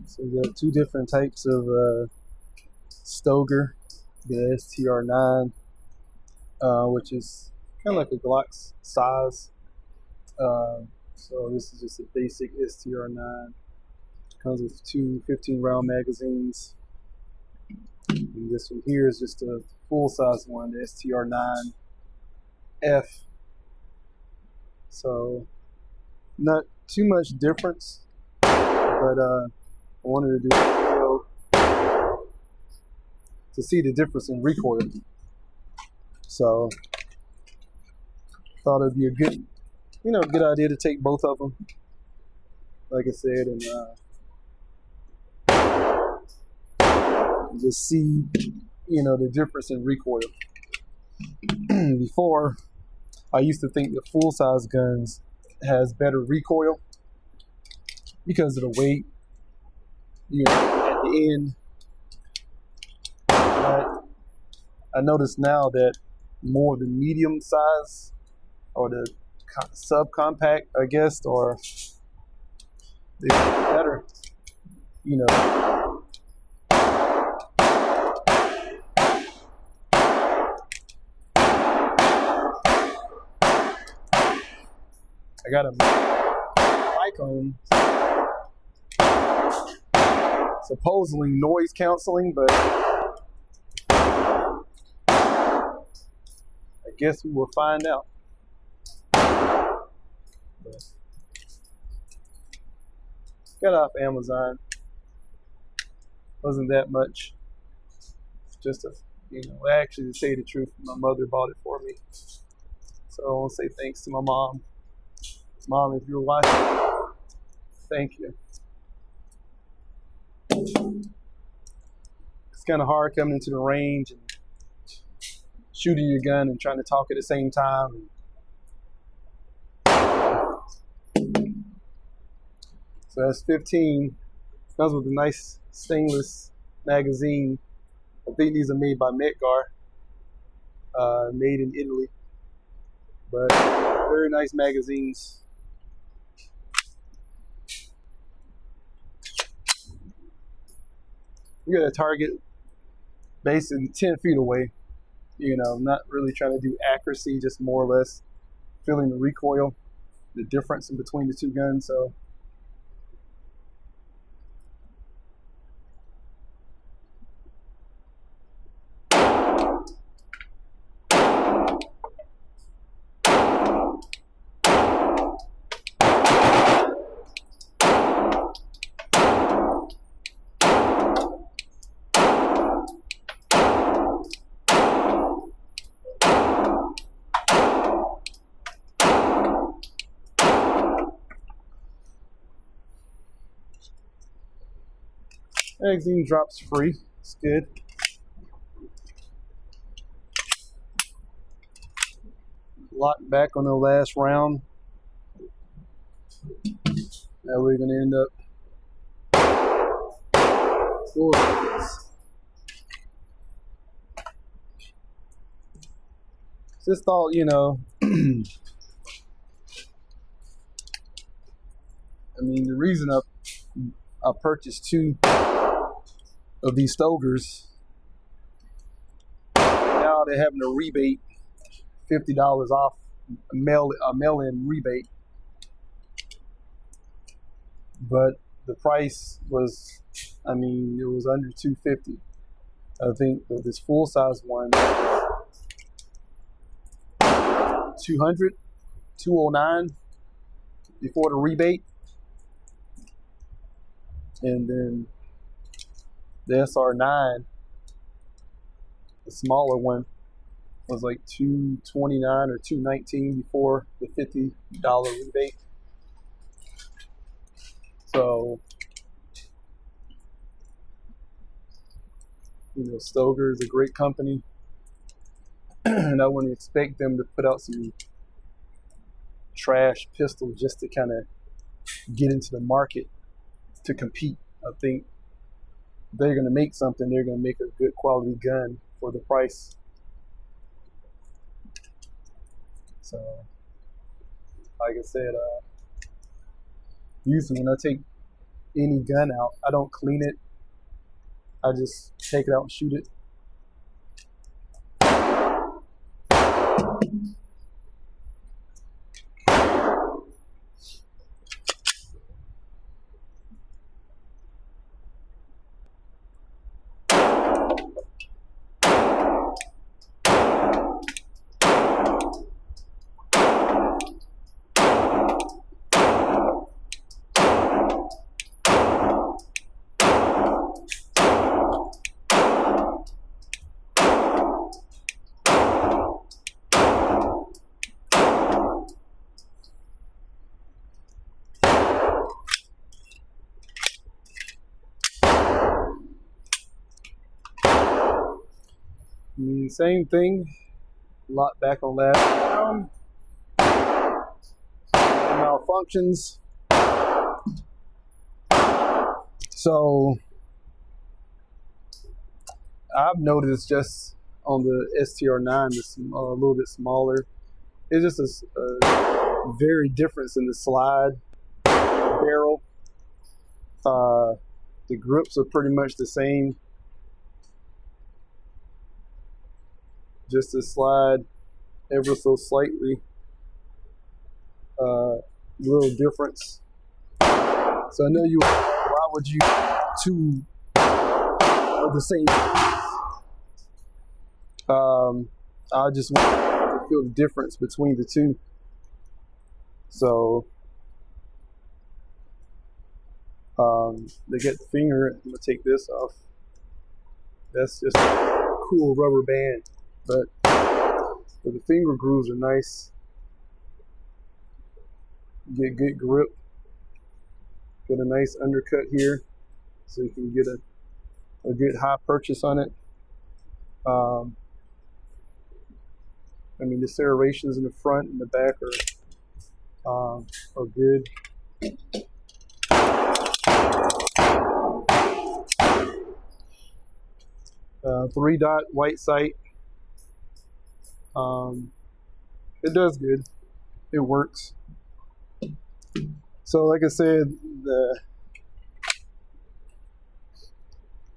So we got two different types of Stoeger. The STR-9, which is kind of like a Glock size. So this is just a basic STR-9. Comes with two 15-round magazines. And this one here is just a full-size one, the STR-9F. So not too much difference, but I wanted to do a video to see the difference in recoil. So thought it'd be a good idea to take both of them, like I said, and just see, the difference in recoil. Before, I used to think the full-size guns has better recoil because of the weight, at the end. But I notice now that more the medium size or the subcompact, I guess, or they're better, I got a mic on, supposedly noise canceling, but I guess we will find out. Got off Amazon. Wasn't that much. Just actually, to say the truth, my mother bought it for me. So I want to say thanks to my mom. Mom, if you're watching, thank you. It's kind of hard coming into the range and shooting your gun and trying to talk at the same time. So that's 15. Comes with a nice stainless magazine. I think these are made by Medgar, made in Italy. But very nice magazines. We got a target basically 10 feet away. Not really trying to do accuracy, just more or less feeling the recoil, the difference in between the two guns. So magazine drops free. It's good. Locked back on the last round. Now we're gonna end up full of this. Just thought, I mean, the reason I purchased two of these Stoegers, now they're having a rebate, $50 off, a mail-in rebate. But the price was, it was under $250. I think that this full-size one, $209 before the rebate. And then the SR-9, the smaller one, was like $229 or $219 before the $50 rebate. So, Stoeger is a great company, and I wouldn't expect them to put out some trash pistol just to kind of get into the market to compete. I think they're going to make something. They're going to make a good quality gun for the price. So, like I said, usually when I take, any gun out. I don't clean it. I just take it out and shoot it. Same thing, lock back on last round, malfunctions. So I've noticed just on the STR-9, it's a little bit smaller. It's just a very difference in the slide barrel. The grips are pretty much the same. Just to slide ever so slightly, little difference. So I know you. Why would you two of the same? I just want to feel the difference between the two. So they get the finger. I'm gonna take this off. That's just a cool rubber band. But the finger grooves are nice. Get good grip. Get a nice undercut here, so you can get a good high purchase on it. I mean, the serrations in the front and the back are good. 3-dot white sight. It does good. It works. So like I said, the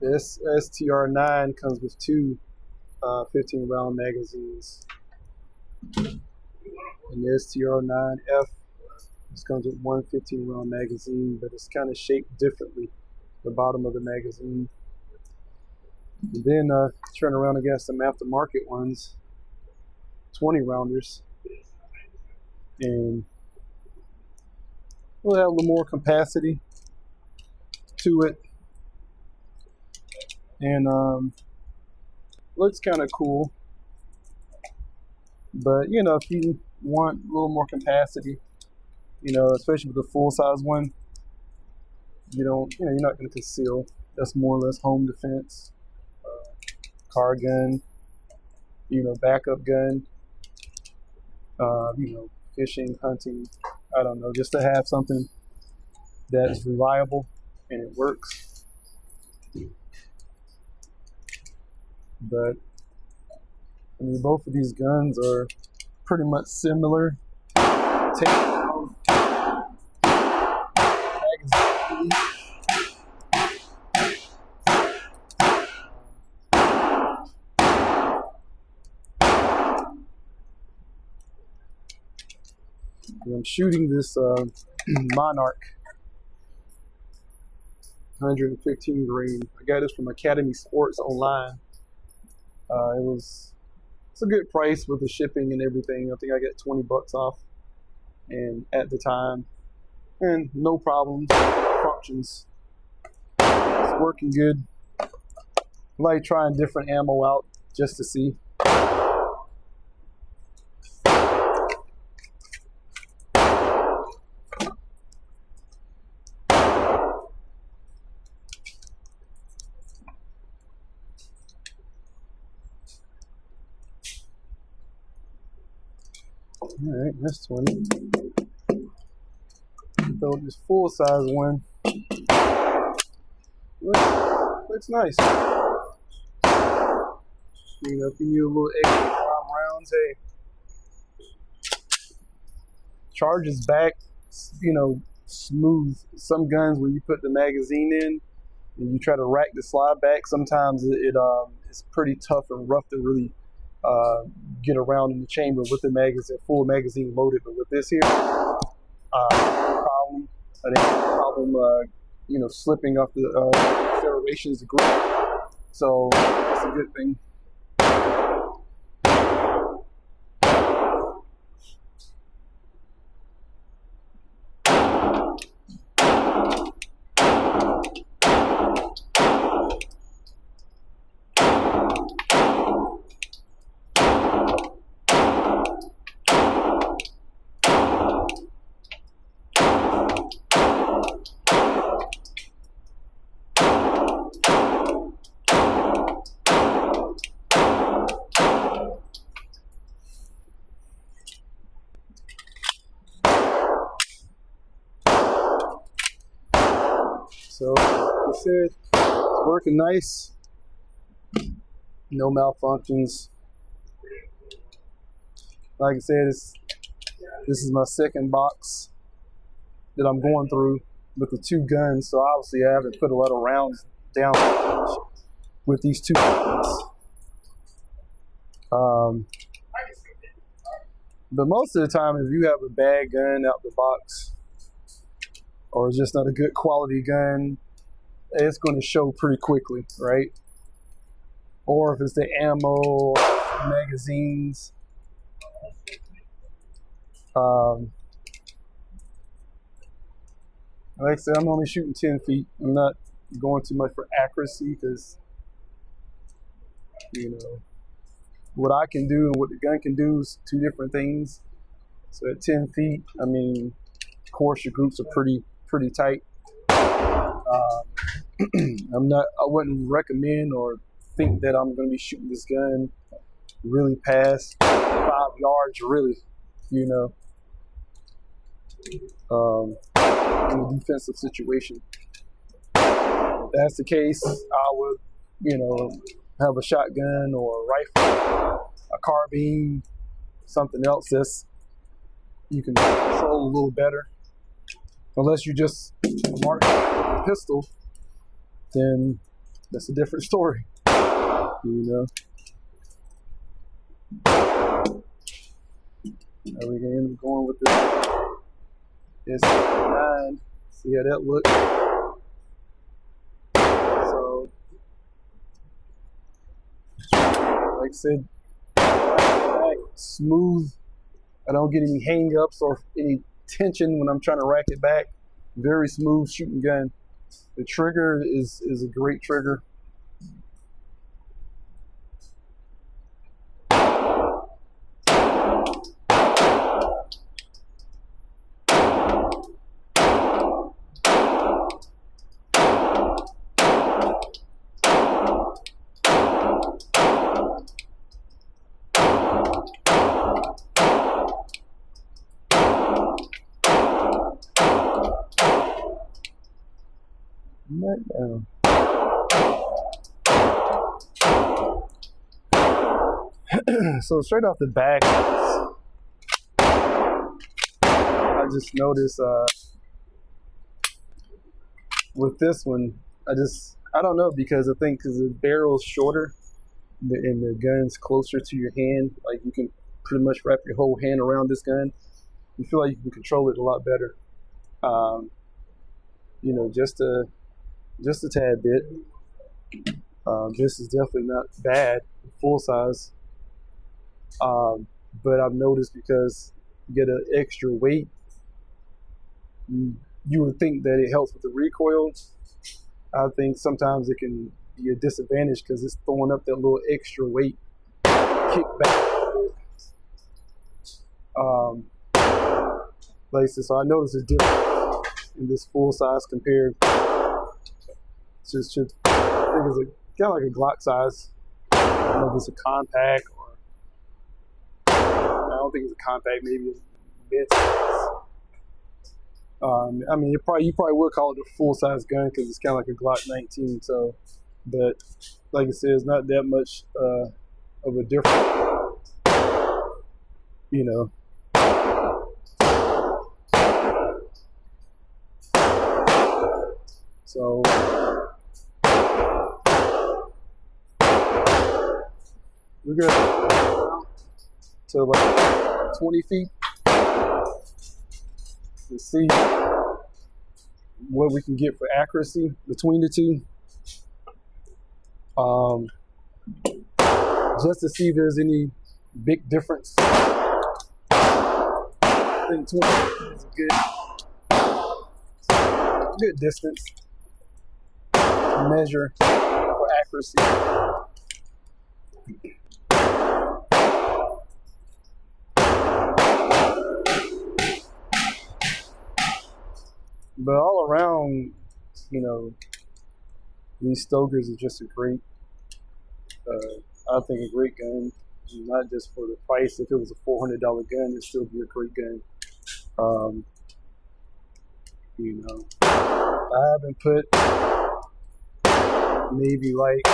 STR-9 comes with two 15-round magazines. And the STR-9F comes with one 15-round magazine, but it's kind of shaped differently, the bottom of the magazine. And then turn around against some aftermarket ones, 20-rounders, and we'll have a little more capacity to it, and looks kind of cool. But you know, if you want a little more capacity, you know, especially with the full-size one, you're not going to conceal. That's more or less home defense, car gun, backup gun, fishing, hunting, I don't know, just to have something that is reliable and it works. But I mean, both of these guns are pretty much similar. I'm shooting this Monarch 115 grain. I got this from Academy Sports online. It's a good price with the shipping and everything. I think I got 20 bucks off, and at the time, and no problems, functions. It's working good. I like trying different ammo out just to see. Alright, that's 20. So this full-size one looks nice. You know, if you need a little extra rounds, hey. Charges back, smooth. Some guns, when you put the magazine in and you try to rack the slide back, sometimes it's pretty tough and rough to really get around in the chamber with the magazine, full magazine loaded. But with this here, no problem. I didn't have a problem, slipping off the serrations of grip. So that's a good thing. So, like I said, it's working nice. No malfunctions. Like I said, this is my second box that I'm going through with the two guns. So obviously I haven't put a lot of rounds down with these two guns. But most of the time, if you have a bad gun out the box, or it's just not a good quality gun, it's going to show pretty quickly, right? Or if it's the ammo, magazines. Like I said, I'm only shooting 10 feet. I'm not going too much for accuracy because, what I can do and what the gun can do is two different things. So at 10 feet, I mean, of course your groups are pretty tight. I wouldn't recommend or think that I'm going to be shooting this gun really past 5 yards, really, in a defensive situation. If that's the case, I would, have a shotgun or a rifle, a carbine, something else that's you can control a little better. Unless you just mark a pistol, then that's a different story, There we can end up going with this STR-9. See how that looks. So, like I said, smooth. I don't get any hang-ups or any tension when I'm trying to rack it back. Very smooth shooting gun. The trigger is a great trigger. So straight off the back, I just noticed with this one, I don't know, because I think because the barrel's shorter and the gun's closer to your hand, like you can pretty much wrap your whole hand around this gun. You feel like you can control it a lot better. Just a tad bit. This is definitely not bad, full size. But I've noticed because you get an extra weight, you would think that it helps with the recoil. I think sometimes it can be a disadvantage because it's throwing up that little extra weight, kick back. Places. So I noticed a difference in this full size compared to I think it's kind of like a Glock size. I don't know if it's a compact or I don't think it's a compact, maybe it's mid size. I mean, you probably would call it a full size gun because it's kind of like a Glock 19. So, but like I said, it's not that much of a difference. So we're gonna to like 20 feet to see what we can get for accuracy between the two. Just to see if there's any big difference. I think 20 is a good distance to measure for accuracy. But all around, you know, these Stoegers are just a great, I think a great gun. Not just for the price. If it was a $400 gun, it'd still be a great gun. You know, I haven't put maybe like,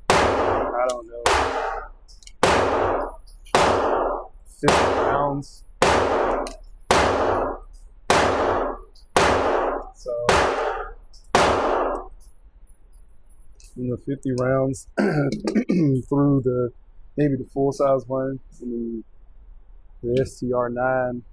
I don't know, 50 rounds. So, you know, 50 rounds through maybe the full size one, and the STR-9.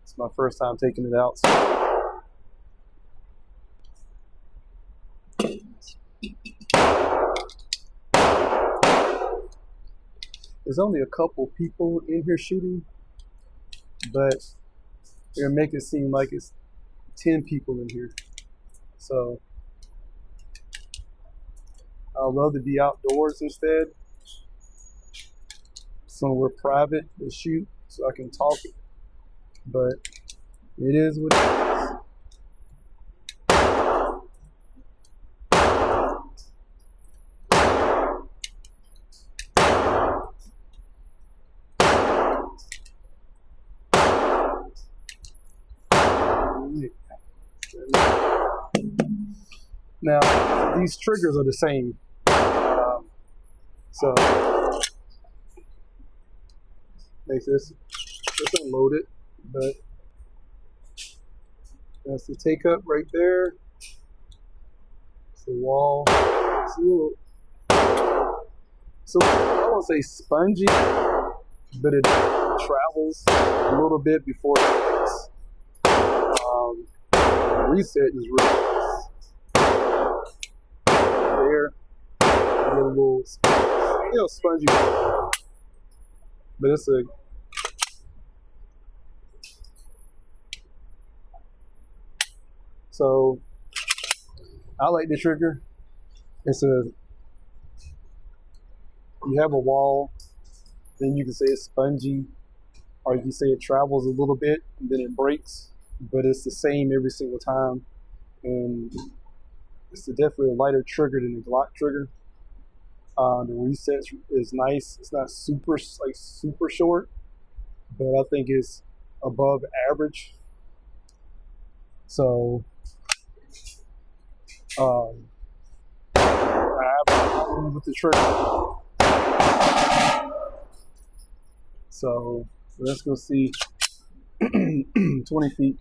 It's my first time taking it out. So. There's only a couple people in here shooting, but they're making it seem like it's 10 people in here. So I'd love to be outdoors instead, somewhere private to shoot so I can talk. But it is what it is. Now, these triggers are the same. So, makes this unloaded, but that's the take up right there. It's the wall. It's a little, so I won't say spongy, but it travels a little bit before it breaks. The reset is really nice. There, a little, spongy, but it's a so I like the trigger. You have a wall, then you can say it's spongy, or you can say it travels a little bit and then it breaks, but it's the same every single time, and it's definitely a lighter trigger than the Glock trigger. The reset is nice. It's not super short, but I think it's above average. So I have a problem with the trigger. So let's go see 20 feet.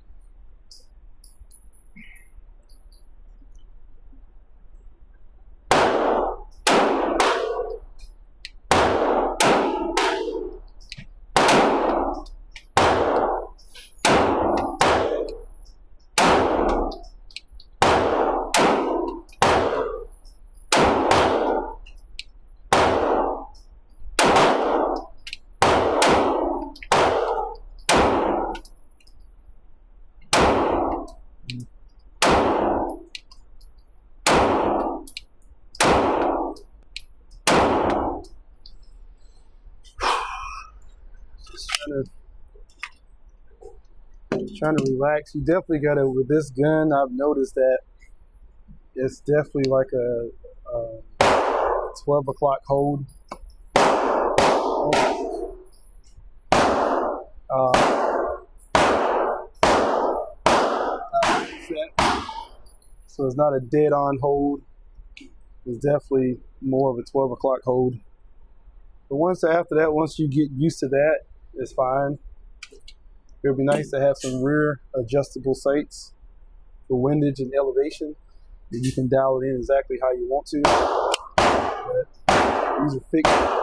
Trying to relax. You definitely gotta, with this gun, I've noticed that it's definitely like a 12 o'clock hold. So it's not a dead on hold. It's definitely more of a 12 o'clock hold. But once you get used to that, it's fine. It would be nice to have some rear adjustable sights for windage and elevation. And you can dial it in exactly how you want to. But these are fixed ones.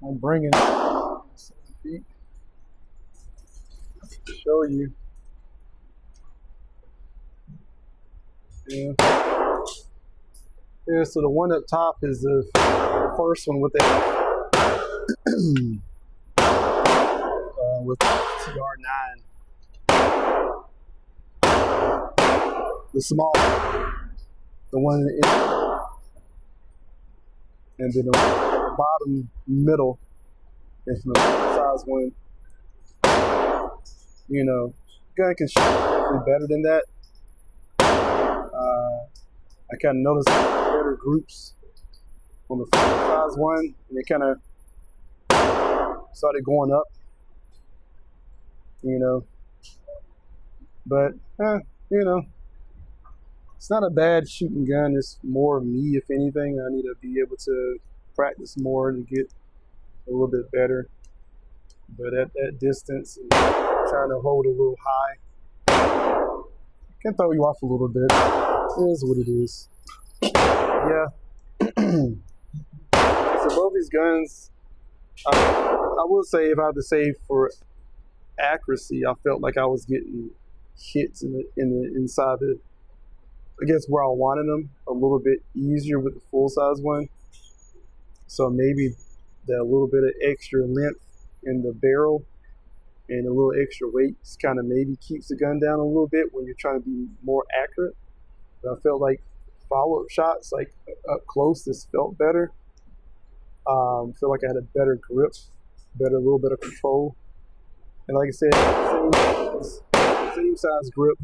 I'm bringing 7 feet to show you. Yeah. Yeah, so the one up top is the first one with that with STR-9. The small, the one in the and then the bottom middle is the size one. You know, gun can shoot definitely better than that. I kind of noticed better groups on the size one, and they kind of started going up. You know, but you know, it's not a bad shooting gun. It's more me, if anything. I need to be able to practice more to get a little bit better. But at that distance, and trying to hold a little high can throw you off a little bit. It is what it is. Yeah. So both these guns, I will say, if I had to say for accuracy, I felt like I was getting hits in the inside the, I guess, where I wanted them a little bit easier with the full size one. So maybe that little bit of extra length in the barrel and a little extra weight kind of maybe keeps the gun down a little bit when you're trying to be more accurate. But I felt like follow-up shots, like up close, this felt better. Feel like I had a better grip, a little bit of control. And like I said, same size grip.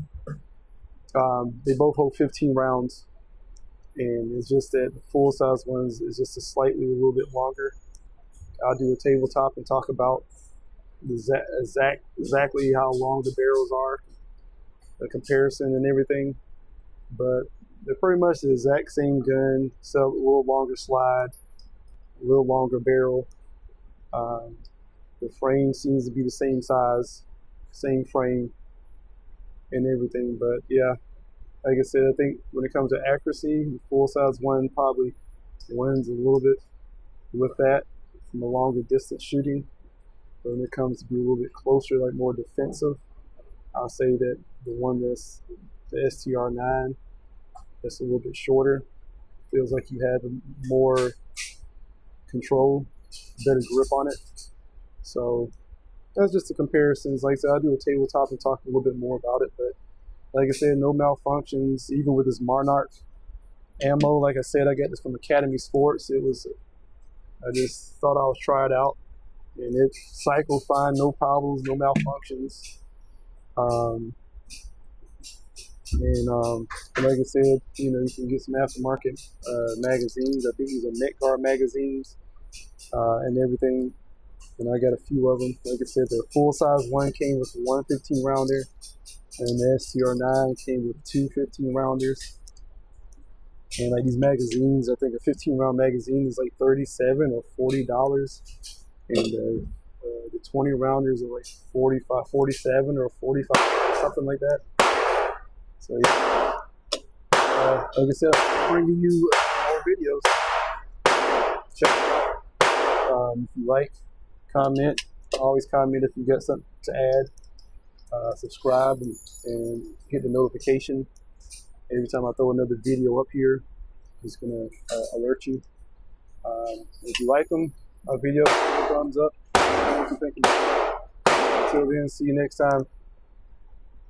They both hold 15 rounds, and it's just that the full size ones is just a little bit longer. I'll do a tabletop and talk about exactly how long the barrels are, the comparison and everything. But they're pretty much the exact same gun, so a little longer slide, a little longer barrel. The frame seems to be the same size, same frame and everything. But yeah, like I said, I think when it comes to accuracy, the full size one probably wins a little bit with that from a longer distance shooting. But when it comes to be a little bit closer, like more defensive, I'll say that the one that's the STR-9, that's a little bit shorter, feels like you have more control, better grip on it. So that's just the comparisons. Like I said, I'll do a tabletop and talk a little bit more about it. But like I said, no malfunctions, even with this Monarch ammo. Like I said, I got this from Academy Sports. I just thought I would try it out, and it cycled fine, no problems, no malfunctions. And like I said, you know, you can get some aftermarket magazines. I think these are neck guard magazines and everything. And I got a few of them. Like I said, the full size one came with one 15 rounder, and the STR-9 came with two 15 rounders. And like these magazines, I think a 15 round magazine is like $37 or $40, and the 20 rounders are like $45, $47 or $45, something like that. So yeah, like I said, I'm bringing you more videos. Check it out. If you like, comment. Always comment if you got something to add. Subscribe and hit the notification. Every time I throw another video up here, it's gonna alert you. If you like them, my video, thumbs up. What you think? Until then, see you next time.